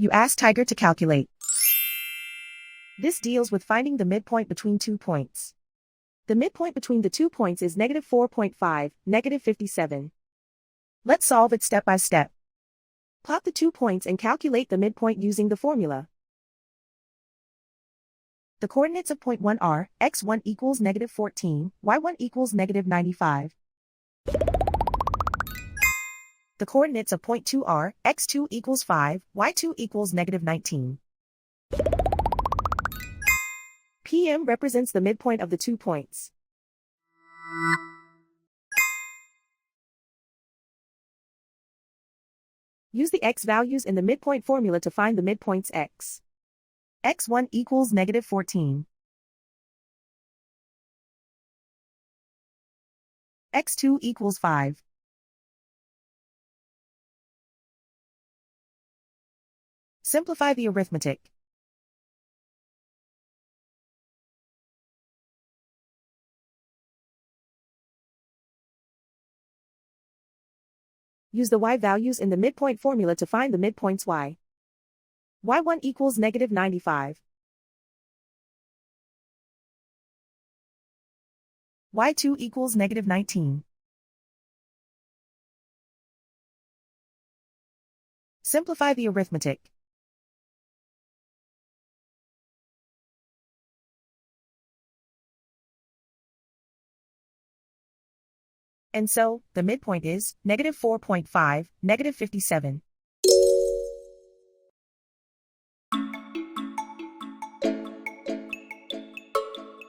You ask Tiger to calculate. This deals with finding the midpoint between 2 points. The midpoint between the 2 points is -4.5, -57. Let's solve it step by step. Plot the 2 points and calculate the midpoint using the formula. The coordinates of point 1 are, x1 equals -14, y1 equals -95. The coordinates of point 2 are, x2 equals 5, y2 equals -19. PM represents the midpoint of the 2 points. Use the x values in the midpoint formula to find the midpoints x. x1 equals -14. x2 equals 5. Simplify the arithmetic. Use the y values in the midpoint formula to find the midpoints y. y1 equals -95. y2 equals -19. Simplify the arithmetic. And so, the midpoint is -4.5, -57.